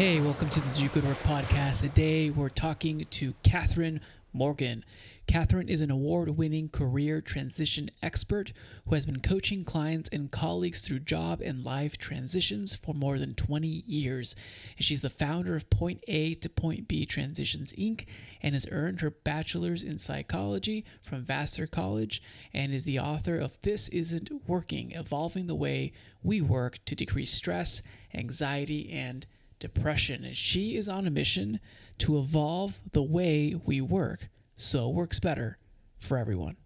Hey, welcome to the Do Good Work podcast. Today we're talking to Catherine Morgan. Catherine is an award-winning career transition expert who has been coaching clients and colleagues through job and life transitions for more than 20 years. And she's the founder of Point A to Point B Transitions Inc. and has earned her bachelor's in psychology from Vassar College and is the author of This Isn't Working: Evolving the Way We Work to Decrease Stress, Anxiety, and Depression. And she is on a mission to evolve the way we work so it works better for everyone.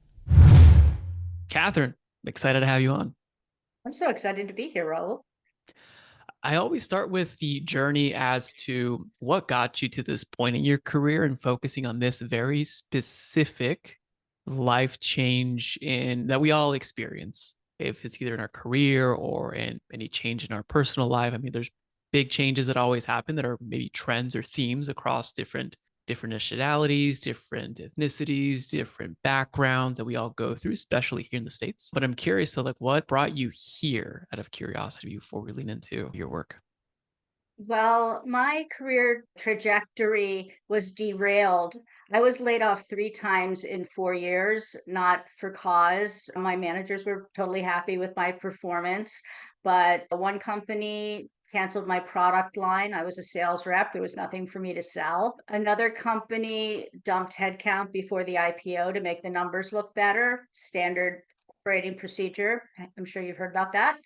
Catherine, excited to have you on. I'm so excited to be here, Raul. I always start with the journey as to what got you to this point in your career and focusing on this very specific life change in that we all experience. If it's either in our career or in any change in our personal life. I mean, there's big changes that always happen that are maybe trends or themes across different nationalities, different ethnicities, different backgrounds that we all go through, especially here in the States. But I'm curious, so like what brought you here out of curiosity before we lean into your work? Well, my career trajectory was derailed. I was laid off 3 times in 4 years, not for cause. My managers were totally happy with my performance, but one company canceled my product line. I was a sales rep. There was nothing for me to sell. Another company dumped headcount before the IPO to make the numbers look better. Standard operating procedure. I'm sure you've heard about that.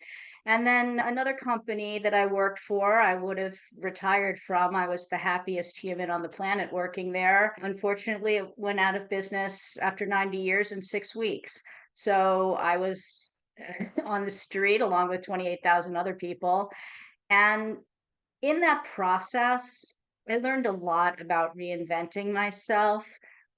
And then another company that I worked for, I would have retired from. I was the happiest human on the planet working there. Unfortunately, it went out of business after 90 years and 6 weeks. So I was on the street along with 28,000 other people. And in that process, I learned a lot about reinventing myself,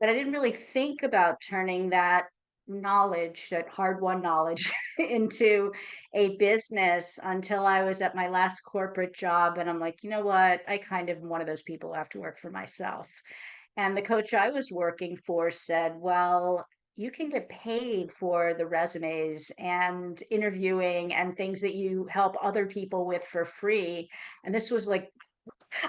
but I didn't really think about turning that knowledge, that hard won knowledge, into a business until I was at my last corporate job. And I'm like, you know what? I kind of am one of those people who have to work for myself. And the coach I was working for said, well, you can get paid for the resumes and interviewing and things that you help other people with for free. And this was like,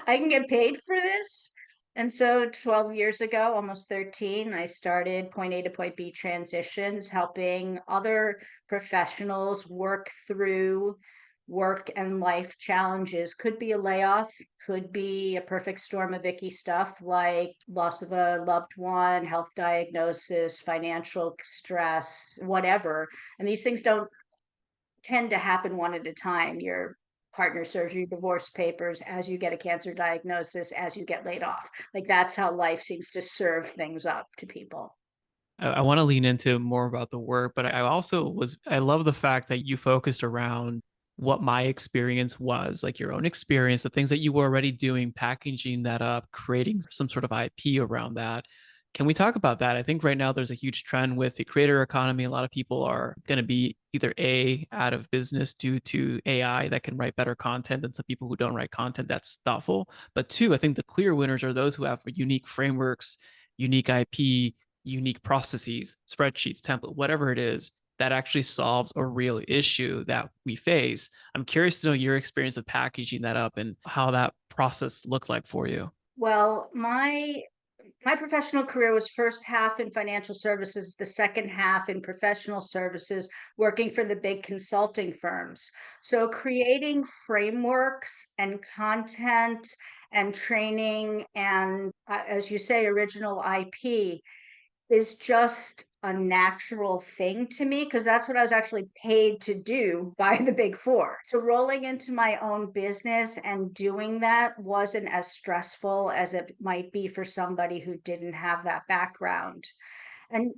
I can get paid for this. And so 12 years ago, almost 13, I started Point A to Point B transitions, helping other professionals work through work and life challenges. Could be a layoff, could be a perfect storm of icky stuff like loss of a loved one, health diagnosis, financial stress, whatever. And these things don't tend to happen one at a time. Your partner serves you divorce papers as you get a cancer diagnosis, as you get laid off. Like that's how life seems to serve things up to people. I want to lean into more about the work, but I love the fact that you focused around what my experience was, like your own experience, the things that you were already doing, packaging that up, creating some sort of IP around that. Can we talk about that? I think right now there's a huge trend with the creator economy. A lot of people are going to be either A, out of business due to AI that can write better content than some people who don't write content that's thoughtful. But two, I think the clear winners are those who have unique frameworks, unique IP, unique processes, spreadsheets, template, whatever it is that actually solves a real issue that we face. I'm curious to know your experience of packaging that up and how that process looked like for you. Well, my professional career was first half in financial services, the second half in professional services, working for the big consulting firms. So creating frameworks and content and training and, as you say, original IP is just a natural thing to me because that's what I was actually paid to do by the Big Four. So rolling into my own business and doing that wasn't as stressful as it might be for somebody who didn't have that background. And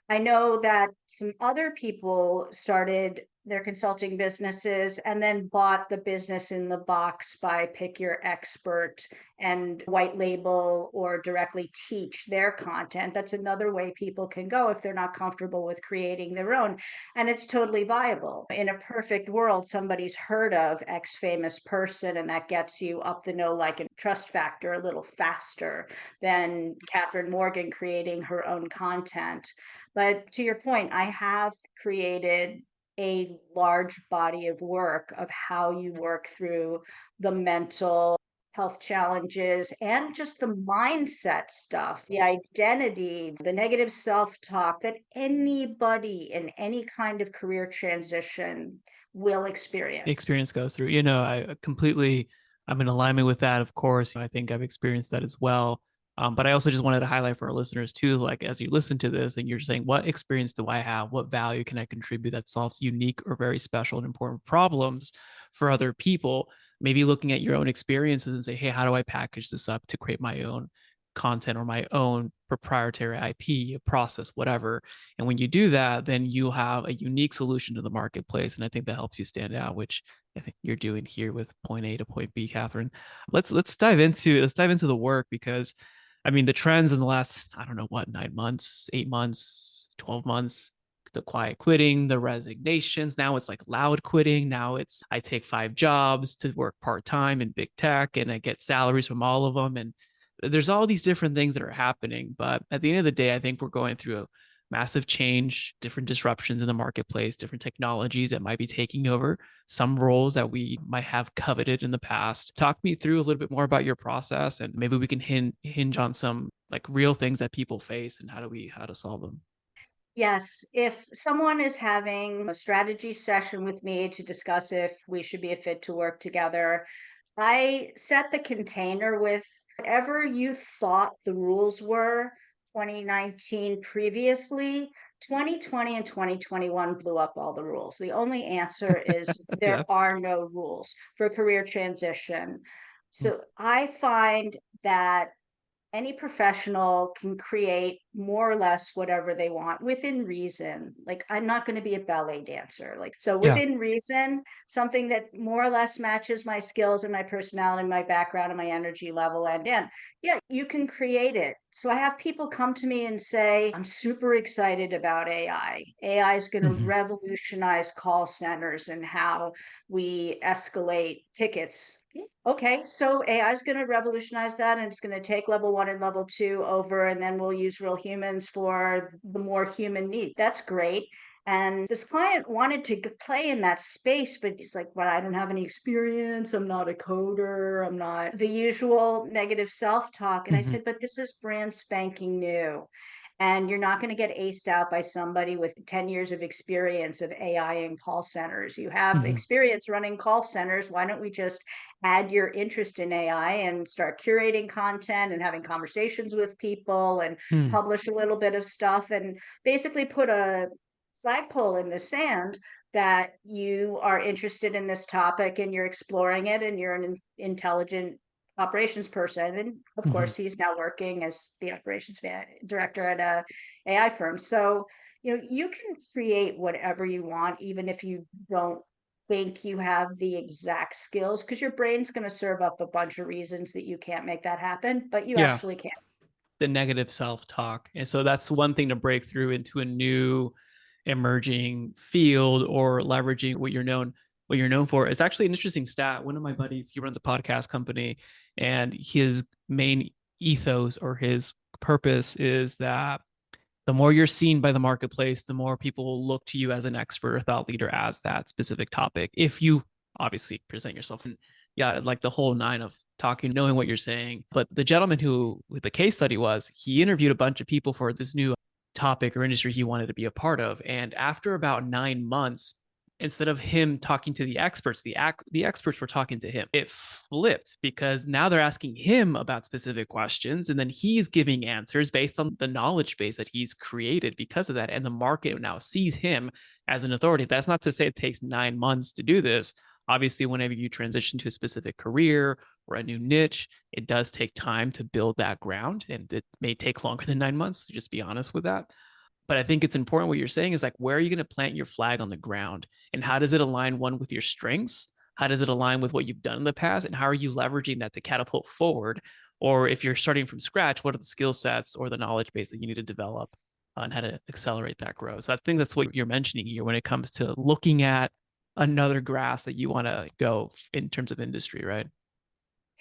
I know that some other people started their consulting businesses and then bought the business in the box by pick your expert and white label or directly teach their content. That's another way people can go if they're not comfortable with creating their own. And it's totally viable. In a perfect world, somebody's heard of X famous person, and that gets you up the know like a trust factor a little faster than Catherine Morgan creating her own content. But to your point, I have created a large body of work of how you work through the mental health challenges and just the mindset stuff, the identity, the negative self talk that anybody in any kind of career transition will experience. Experience goes through. I completely, I'm in alignment with that, of course. I think I've experienced that as well. But I also just wanted to highlight for our listeners too, like as you listen to this and you're saying, what experience do I have? What value can I contribute that solves unique or very special and important problems for other people? Maybe looking at your own experiences and say, hey, how do I package this up to create my own content or my own proprietary IP, a process, whatever. And when you do that, then you have a unique solution to the marketplace. And I think that helps you stand out, which I think you're doing here with point A to point B, Catherine. Let's dive into the work because I mean the trends in the last, I don't know what, 9 months, 8 months, 12 months, the quiet quitting, the resignations. Now it's like loud quitting. Now it's I take 5 jobs to work part-time in big tech and I get salaries from all of them. And there's all these different things that are happening. But at the end of the day, I think we're going through a massive change, different disruptions in the marketplace, different technologies that might be taking over some roles that we might have coveted in the past. Talk me through a little bit more about your process, and maybe we can hinge on some like real things that people face and how to solve them. Yes, if someone is having a strategy session with me to discuss if we should be a fit to work together, I set the container with whatever you thought the rules were 2019 previously. 2020 and 2021 blew up all the rules. The only answer is there Yeah. are no rules for career transition. So I find that any professional can create more or less whatever they want within reason. Like, I'm not going to be a ballet dancer. Like, so Yeah. within reason, something that more or less matches my skills and my personality, my background, and my energy level, and in. Yeah, you can create it. So I have people come to me and say, I'm super excited about AI. AI is going to Mm-hmm. revolutionize call centers and how we escalate tickets. Okay, so AI is going to revolutionize that and it's going to take level one and level two over, and then we'll use real humans for the more human need. That's great. And this client wanted to play in that space, but he's like, but I don't have any experience. I'm not a coder. I'm not the usual negative self talk. And I Mm-hmm. said, but this is brand spanking new. And you're not going to get aced out by somebody with 10 years of experience of AI in call centers. You have Mm-hmm. experience running call centers. Why don't we just add your interest in AI and start curating content and having conversations with people and Mm-hmm. publish a little bit of stuff and basically put a flagpole in the sand that you are interested in this topic and you're exploring it and you're an intelligent operations person. And of Mm-hmm. course, he's now working as the operations director at a AI firm. So, you can create whatever you want, even if you don't think you have the exact skills, because your brain's going to serve up a bunch of reasons that you can't make that happen, but you Yeah. actually can. The negative self-talk. And so that's one thing to break through into a new emerging field or leveraging what you're known for. It's actually an interesting stat. One of my buddies, he runs a podcast company, and his main ethos or his purpose is that the more you're seen by the marketplace, the more people will look to you as an expert or thought leader as that specific topic. If you obviously present yourself, and yeah, like the whole nine of talking, knowing what you're saying. But the gentleman who the case study was, he interviewed a bunch of people for this new topic or industry he wanted to be a part of. And after about 9 months, instead of him talking to the experts, the experts were talking to him. It flipped because now they're asking him about specific questions, and then he's giving answers based on the knowledge base that he's created because of that. And the market now sees him as an authority. That's not to say it takes 9 months to do this. Obviously, whenever you transition to a specific career or a new niche, it does take time to build that ground, and it may take longer than 9 months. Just be honest with that. But I think it's important what you're saying is like, where are you going to plant your flag on the ground? And how does it align one with your strengths? How does it align with what you've done in the past? And how are you leveraging that to catapult forward? Or if you're starting from scratch, what are the skill sets or the knowledge base that you need to develop on how to accelerate that growth? So I think that's what you're mentioning here when it comes to looking at another grass that you want to go in terms of industry, right?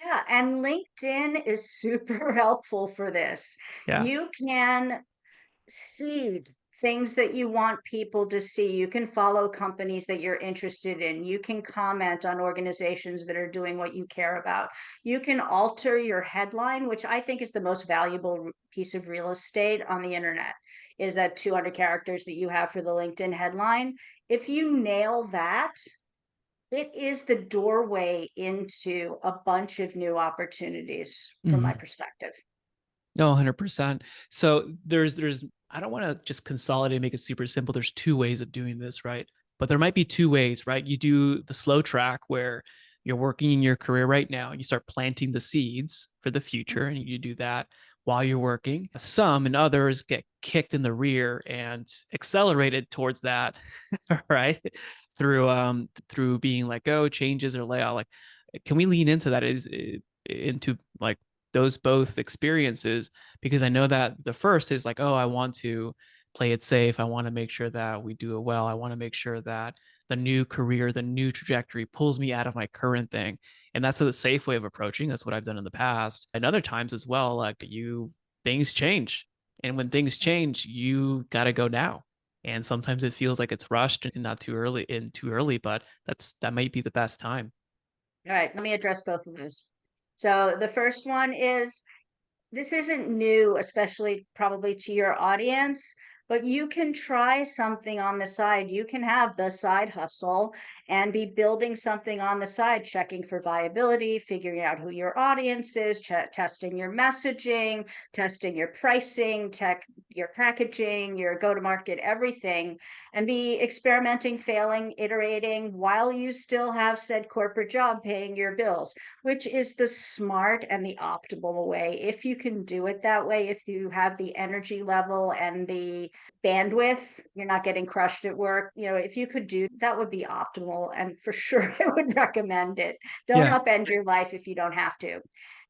Yeah, and LinkedIn is super helpful for this. Yeah. You can seed things that you want people to see. You can follow companies that you're interested in. You can comment on organizations that are doing what you care about. You can alter your headline, which I think is the most valuable piece of real estate on the internet, is that 200 characters that you have for the LinkedIn headline. If you nail that, it is the doorway into a bunch of new opportunities from my Mhm. perspective. No, 100%. So there's I don't want to just consolidate and make it super simple. There's two ways of doing this, right? But there might be two ways, right? You do the slow track where you're working in your career right now, you start planting the seeds for the future, and you do that while you're working. Some and others get kicked in the rear and accelerated towards that, right? Through being let go, changes or layout. Like, can we lean into that? Is into like those both experiences, because I know that the first is like, oh, I want to play it safe. I want to make sure that we do it well. I want to make sure that the new career, the new trajectory pulls me out of my current thing. And that's a safe way of approaching. That's what I've done in the past. And other times as well, like things change. And when things change, you got to go now. And sometimes it feels like it's rushed and not too early, but that might be the best time. All right, let me address both of those. So the first one is, this isn't new, especially probably to your audience, but you can try something on the side. You can have the side hustle and be building something on the side, checking for viability, figuring out who your audience is, testing your messaging, testing your pricing, your packaging, your go to market, everything, and be experimenting, failing, iterating while you still have said corporate job paying your bills, which is the smart and the optimal way. If you can do it that way, if you have the energy level and the bandwidth, you're not getting crushed at work. If you could do that, would be optimal. And for sure, I would recommend it. Don't Yeah. upend your life if you don't have to.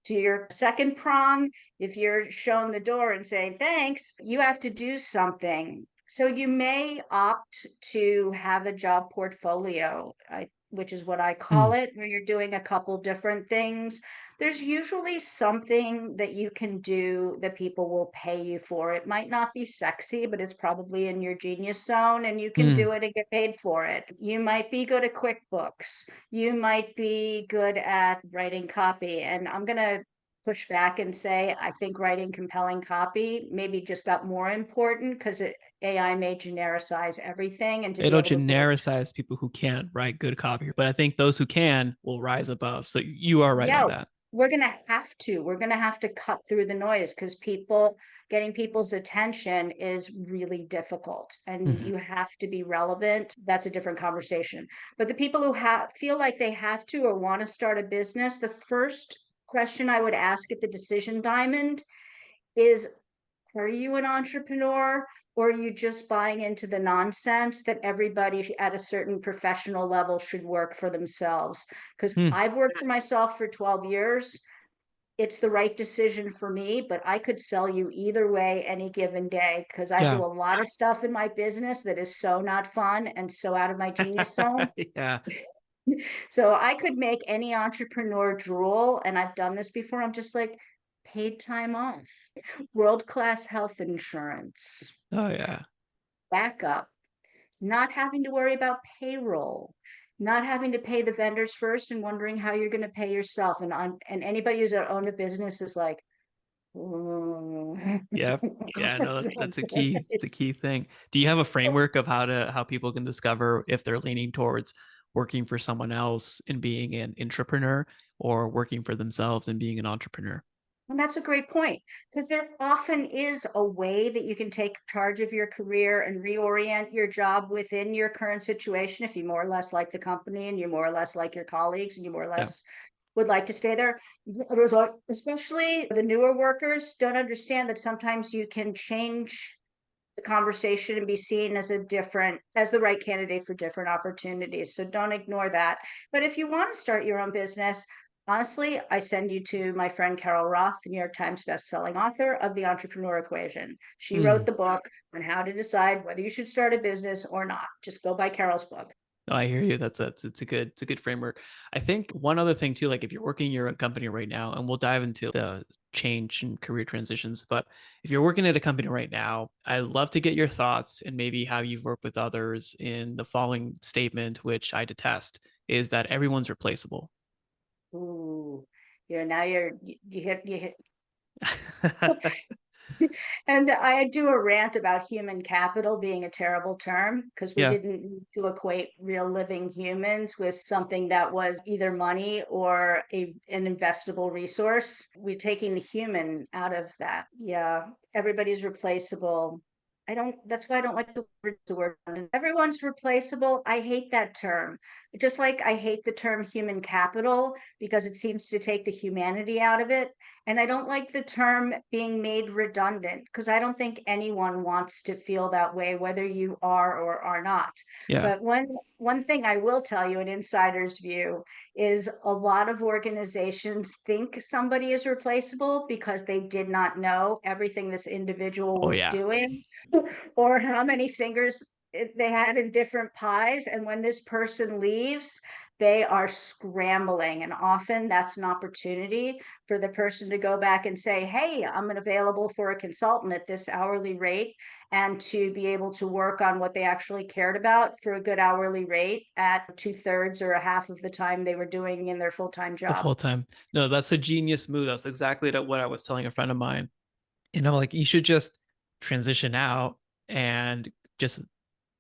To your second prong, if you're shown the door and saying thanks, you have to do something. So you may opt to have a job portfolio, which is what I call Mm. it, where you're doing a couple different things. There's usually something that you can do that people will pay you for. It might not be sexy, but it's probably in your genius zone and you can Mm. do it and get paid for it. You might be good at QuickBooks. You might be good at writing copy. And I'm going to push back and say, I think writing compelling copy maybe just got more important because AI may genericize everything, and to be It'll able to build. genericize people who can't write good copy, but I think those who can will rise above. So you are right on Yeah, that. we're going to have to cut through the noise because getting people's attention is really difficult and Mhm. you have to be relevant. That's a different conversation. But the people who feel like they have to or want to start a business, the first question I would ask at the decision diamond is, are you an entrepreneur, or are you just buying into the nonsense that everybody at a certain professional level should work for themselves? Because Mm. I've worked for myself for 12 years. It's the right decision for me, but I could sell you either way any given day because I do Yeah. a lot of stuff in my business that is so not fun and so out of my genius zone. Yeah. So I could make any entrepreneur drool, and I've done this before. I'm just like, paid time off, world-class health insurance, Oh yeah. backup, not having to worry about payroll, not having to pay the vendors first and wondering how you're going to pay yourself. And anybody who's owned a business is like, "Mm." Yep. Yeah, no, that's a So key. It's a key thing. Do you have a framework of how people can discover if they're leaning towards working for someone else and being an entrepreneur, or working for themselves and being an entrepreneur? And that's a great point because there often is a way that you can take charge of your career and reorient your job within your current situation if you more or less like the company and you more or less like your colleagues and you more or Yeah. less would like to stay there. Especially the newer workers don't understand that sometimes you can change the conversation and be seen as the right candidate for different opportunities. So don't ignore that. But if you want to start your own business, honestly, I send you to my friend Carol Roth, the New York Times bestselling author of The Entrepreneur Equation. She wrote Mm. the book on how to decide whether you should start a business or not. Just go buy Carol's book. No, I hear you. It's a good framework. I think one other thing too, like if you're working in your own company right now, and we'll dive into the change and career transitions, but if you're working at a company right now, I'd love to get your thoughts and maybe how you've worked with others in the following statement, which I detest, is that everyone's replaceable. Ooh, now you hit And I do a rant about human capital being a terrible term because we Yeah. didn't need to equate real living humans with something that was either money or an investable resource. We're taking the human out of that. Yeah, everybody's replaceable. That's why I don't like the word. Everyone's replaceable. I hate that term. Just like I hate the term human capital because it seems to take the humanity out of it. And I don't like the term being made redundant because I don't think anyone wants to feel that way, whether you are or are not. Yeah. But one thing I will tell you, an insider's view, is a lot of organizations think somebody is replaceable because they did not know everything this individual Oh was yeah. doing or how many fingers they had in different pies. And when this person leaves, they are scrambling. And often that's an opportunity for the person to go back and say, hey, I'm available for a consultant at this hourly rate, and to be able to work on what they actually cared about for a good hourly rate at two-thirds or a half of the time they were doing in their full-time The job. full time. No, that's a genius move. That's exactly what I was telling a friend of mine. You know, like you should just transition out and just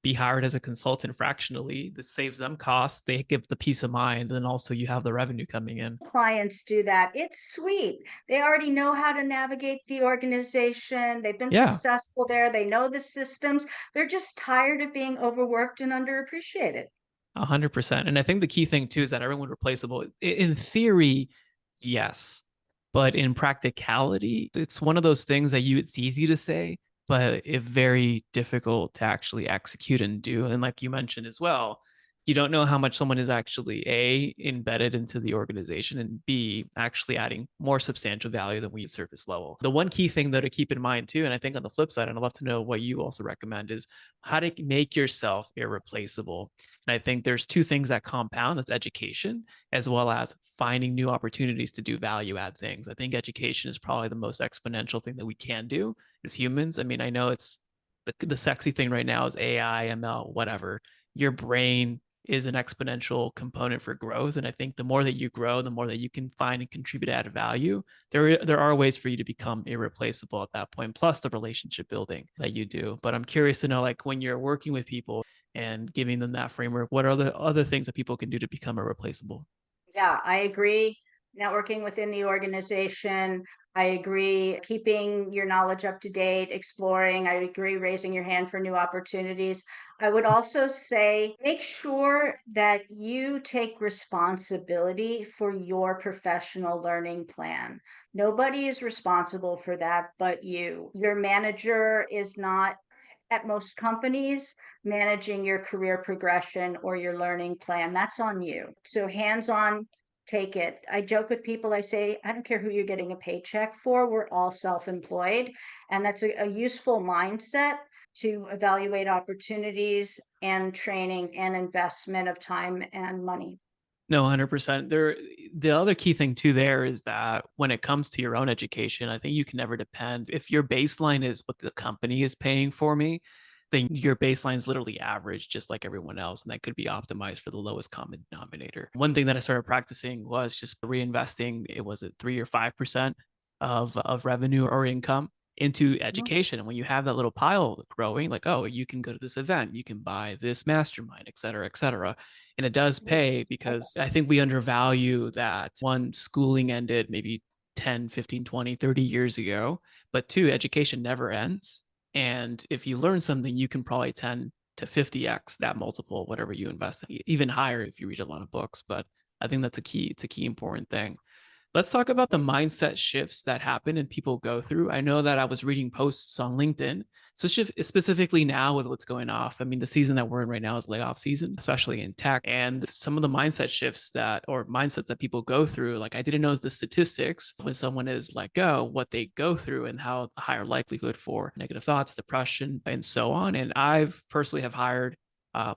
be hired as a consultant fractionally. This saves them costs. They give the peace of mind, and also you have the revenue coming in. Clients do that. It's sweet. They already know how to navigate the organization. They've been Yeah, successful there. They know the systems. They're just tired of being overworked and underappreciated. 100%. And I think the key thing too is that everyone replaceable. In theory, yes, but in practicality, it's one of those things that it's easy to say, but it's very difficult to actually execute and do. And like you mentioned as well, you don't know how much someone is actually A, embedded into the organization, and B, actually adding more substantial value than we surface level. The one key thing though to keep in mind too, and I think on the flip side, and I'd love to know what you also recommend, is how to make yourself irreplaceable. And I think there's two things that compound, that's education as well as finding new opportunities to do value add things. I think education is probably the most exponential thing that we can do as humans. I mean, I know it's the sexy thing right now is AI, ML, whatever. Your brain is an exponential component for growth. And I think the more that you grow, the more that you can find and contribute added value. There are ways for you to become irreplaceable at that point, plus the relationship building that you do. But I'm curious to know, like when you're working with people and giving them that framework, what are the other things that people can do to become irreplaceable? Yeah, I agree. Networking within the organization. I agree. Keeping your knowledge up to date, exploring. I agree. Raising your hand for new opportunities. I would also say make sure that you take responsibility for your professional learning plan. Nobody is responsible for that but you. Your manager is not at most companies managing your career progression or your learning plan. That's on you. So hands on, take it. I joke with people, I say, I don't care who you're getting a paycheck for, we're all self employed. And that's a useful mindset to evaluate opportunities and training and investment of time and money. No, 100%. The other key thing too there is that when it comes to your own education, I think you can never depend. If your baseline is what the company is paying for me, then your baseline is literally average, just like everyone else. And that could be optimized for the lowest common denominator. One thing that I started practicing was just reinvesting, it was at 3 or 5% of revenue or income into Mhm. education. And when you have that little pile growing, like, oh, you can go to this event, you can buy this mastermind, et cetera, et cetera. And it does pay because I think we undervalue that one, schooling ended maybe 10, 15, 20, 30 years ago, but two, education never ends. And if you learn something, you can probably 10 to 50x that multiple, whatever you invest in, even higher if you read a lot of books. But I think that's a key, it's a key important thing. Let's talk about the mindset shifts that happen and people go through. I know that I was reading posts on LinkedIn. So shift specifically now with what's going off. I mean, the season that we're in right now is layoff season, especially in tech. And some of the mindset shifts that or mindsets that people go through, like I didn't know the statistics when someone is let go, what they go through and how higher likelihood for negative thoughts, depression, and so on. And I've personally have hired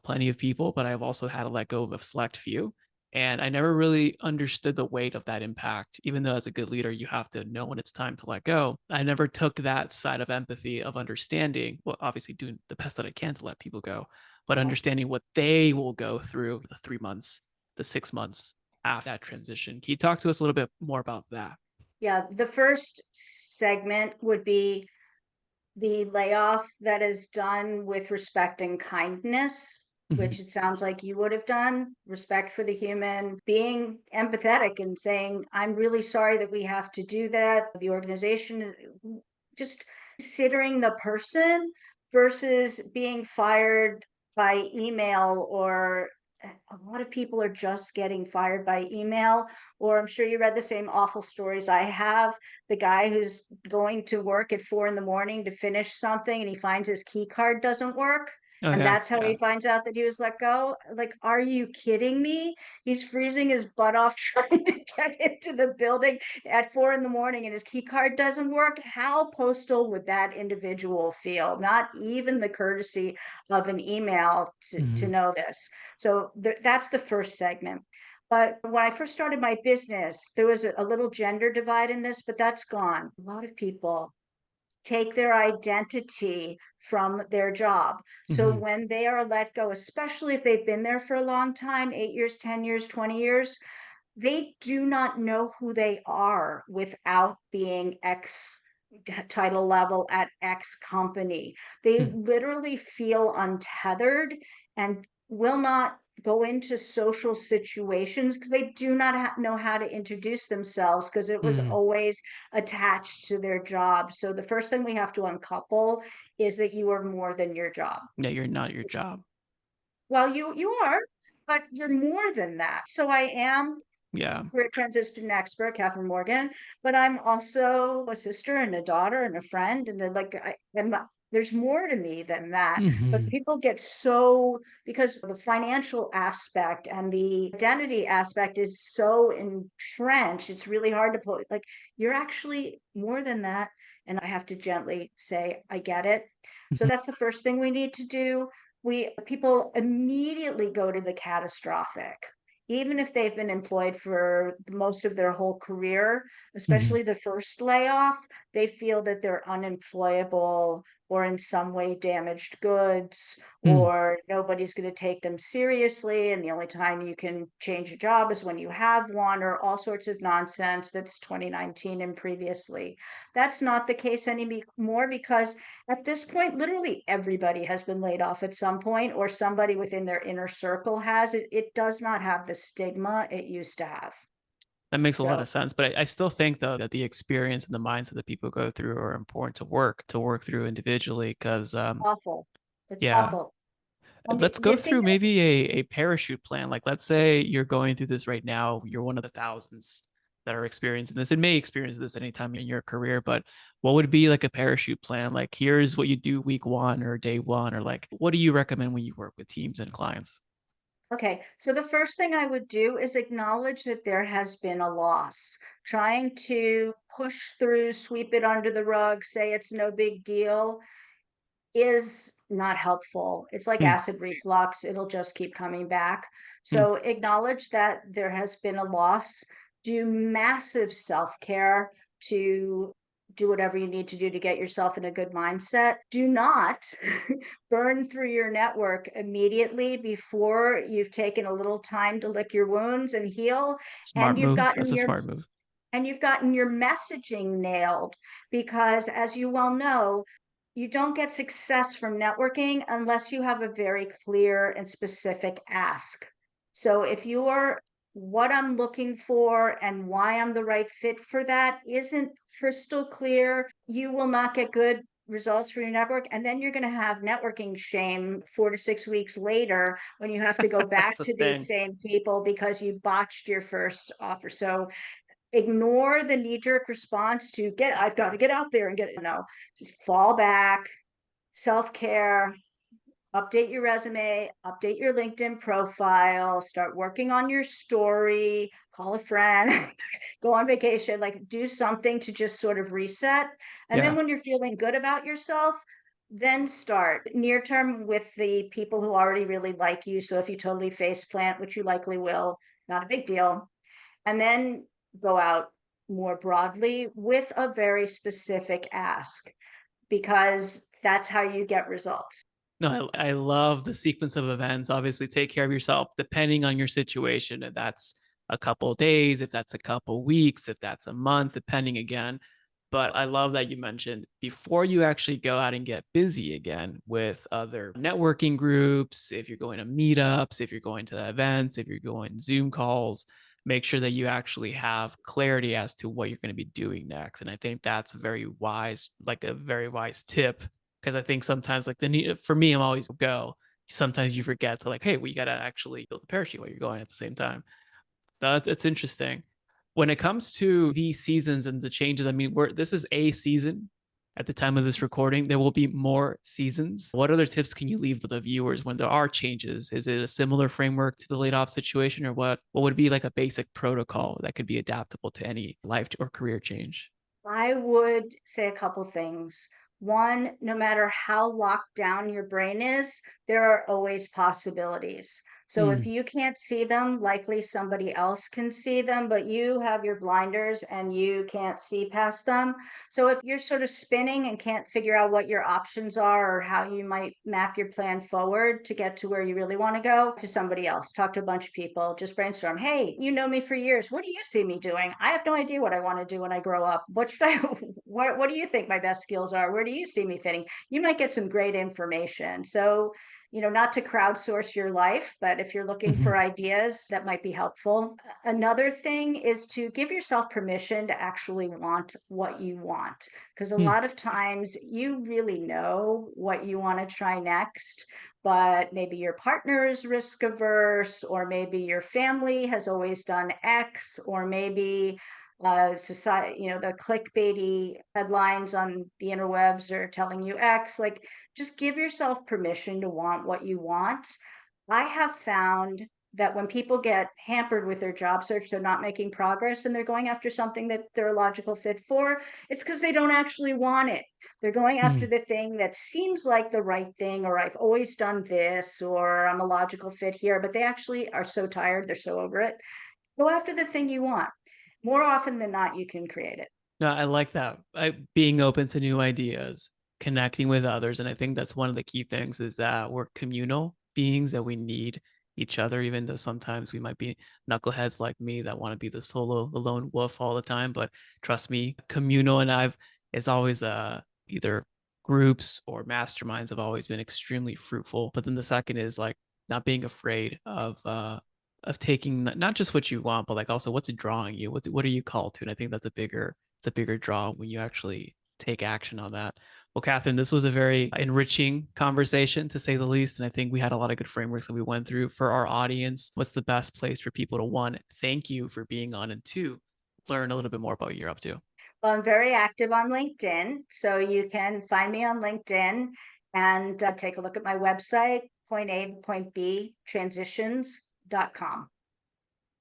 plenty of people, but I've also had to let go of a select few. And I never really understood the weight of that impact. Even though as a good leader, you have to know when it's time to let go. I never took that side of empathy of understanding, well, obviously doing the best that I can to let people go, but understanding what they will go through the 3 months, the 6 months after that transition. Can you talk to us a little bit more about that? Yeah, the first segment would be the layoff that is done with respect and kindness, Mhm. which it sounds like you would have done, respect for the human, being empathetic and saying, I'm really sorry that we have to do that. The organization, just considering the person versus being fired by email or a lot of people are just getting fired by email, or I'm sure you read the same awful stories I have. The guy who's going to work at 4 in the morning to finish something and he finds his key card doesn't work. Oh And yeah, that's how yeah. he finds out that he was let go. Like, are you kidding me? He's freezing his butt off trying to get into the building at 4 in the morning and his key card doesn't work. How postal would that individual feel? Not even the courtesy of an email to Mhm. know this. So that's the first segment. But when I first started my business, there was a little gender divide in this, but that's gone. A lot of people take their identity from their job. So Mhm. when they are let go, especially if they've been there for a long time, 8 years, 10 years, 20 years, they do not know who they are without being X title level at X company. They Mhm. literally feel untethered and will not go into social situations because they do not know how to introduce themselves because it was Mhm. always attached to their job. So the first thing we have to uncouple is that you are more than your job. Yeah, you're not your job. Well, you are, but you're more than that. So I am Yeah. career transition expert, Catherine Morgan, but I'm also a sister and a daughter and a friend, and then like there's more to me than that. But Mhm. people get so because the financial aspect and the identity aspect is so entrenched, it's really hard to put like you're actually more than that. And I have to gently say, I get it. So Mhm. that's the first thing we need to do. We people immediately go to the catastrophic even if they've been employed for most of their whole career, Mhm. especially the first layoff, they feel that they're unemployable or in some way damaged goods, Mhm. or nobody's going to take them seriously. And the only time you can change a job is when you have one, or all sorts of nonsense that's 2019 and previously. That's not the case anymore because at this point, literally everybody has been laid off at some point, or somebody within their inner circle has. It does not have the stigma it used to have. That makes a lot So of sense, but I still think though that the experience and the mindset that people go through are important to work through individually. Because awful. It's yeah, awful. And let's the go thing through maybe a parachute plan. Like, let's say you're going through this right now. You're one of the thousands that are experiencing this and may experience this anytime in your career. But what would be like a parachute plan? Like, here's what you do week one or day one, or like, what do you recommend when you work with teams and clients? okay, so the first thing I would do is acknowledge that there has been a loss. Trying to push through, sweep it under the rug, say it's no big deal is not helpful. It's like Hmm. acid reflux, it'll just keep coming back. Hmm. So acknowledge that there has been a loss. Do massive self care to do whatever you need to do to get yourself in a good mindset. Do not burn through your network immediately before you've taken a little time to lick your wounds and heal and Smart move. That's a smart move. you've gotten your messaging nailed because as you well know, you don't get success from networking unless you have a very clear and specific ask. So if you're what I'm looking for and why I'm the right fit for that isn't crystal clear, you will not get good results for your network. And then you're going to have networking shame 4 to 6 weeks later when you have to go back That's a to these thing. same people because you botched your first offer. So ignore the knee jerk response to get, I've got to get out there and get it. No, just fall back, self care, update your resume, update your LinkedIn profile, start working on your story, call a friend, go on vacation, like do something to just sort of reset. And then Yeah. when you're feeling good about yourself, Then start near term with the people who already really like you. So if you totally face plant, which you likely will, not a big deal. And then go out more broadly with a very specific ask because that's how you get results. No, I love the sequence of events. Obviously, take care of yourself depending on your situation. If that's a couple of days, if that's a couple of weeks, if that's a month, depending again. But I love that you mentioned before you actually go out and get busy again with other networking groups, if you're going to meetups, if you're going to events, if you're going Zoom calls, make sure that you actually have clarity as to what you're going to be doing next. And I think that's a very wise, like a very wise tip. Because I think sometimes, like the need for me, I'm always go. Sometimes you forget to like, hey, we got to actually build the parachute while you're going at the same time. That's interesting. When it comes to these seasons and the changes, I mean, this is a season at the time of this recording. There will be more seasons. What other tips can you leave to the viewers when there are changes? Is it a similar framework to the laid off situation, or what would be like a basic protocol that could be adaptable to any life or career change? I would say a couple things. One, no matter how locked down your brain is, there are always possibilities. So if Mm, you can't see them, likely somebody else can see them, but you have your blinders and you can't see past them. So if you're sort of spinning and can't figure out what your options are or how you might map your plan forward to get to where you really want to go, to somebody else, talk to a bunch of people, just brainstorm. Hey, you know me for years. What do you see me doing? I have no idea what I want to do when I grow up. What should I what do you think my best skills are? Where do you see me fitting? You might get some great information. So, not to crowdsource your life, but if you're looking for mhm, ideas, that might be helpful. Another thing is to give yourself permission to actually want what you want. Because a mm, lot of times you really know what you want to try next, but maybe your partner is risk averse, or maybe your family has always done X, or maybe society, the clickbaity headlines on the interwebs are telling you X. Like, just give yourself permission to want what you want. I have found that when people get hampered with their job search, they're not making progress and they're going after something that they're a logical fit for. It's because they don't actually want it. They're going after mm. the thing that seems like the right thing, or I've always done this, or I'm a logical fit here, but they actually are so tired, they're so over it. Go after the thing you want. More often than not, you can create it. No, I like that. Being open to new ideas, connecting with others. And I think that's one of the key things is that we're communal beings, that we need each other, even though sometimes we might be knuckleheads like me that want to be the lone wolf all the time. But trust me, communal and it's always either groups or masterminds have always been extremely fruitful. But then the second is like not being afraid of taking not just what you want, but like also what's drawing you, what are you called to? And I think that's a bigger draw when you actually take action on that. Well, Catherine, this was a very enriching conversation to say the least. And I think we had a lot of good frameworks that we went through for our audience. What's the best place for people to, one, thank you for being on, and two, learn a little bit more about what you're up to? Well, I'm very active on LinkedIn, so you can find me on LinkedIn and take a look at my website, point A to point B transitions.com.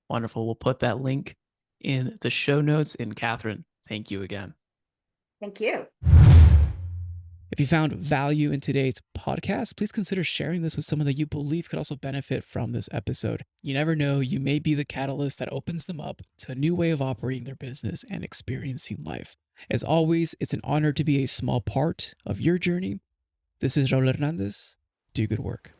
Wonderful. We'll put that link in the show notes. And Catherine, thank you again. Thank you. If you found value in today's podcast, please consider sharing this with someone that you believe could also benefit from this episode. You never know, you may be the catalyst that opens them up to a new way of operating their business and experiencing life. As always, it's an honor to be a small part of your journey. This is Raul Hernandez. Do good work.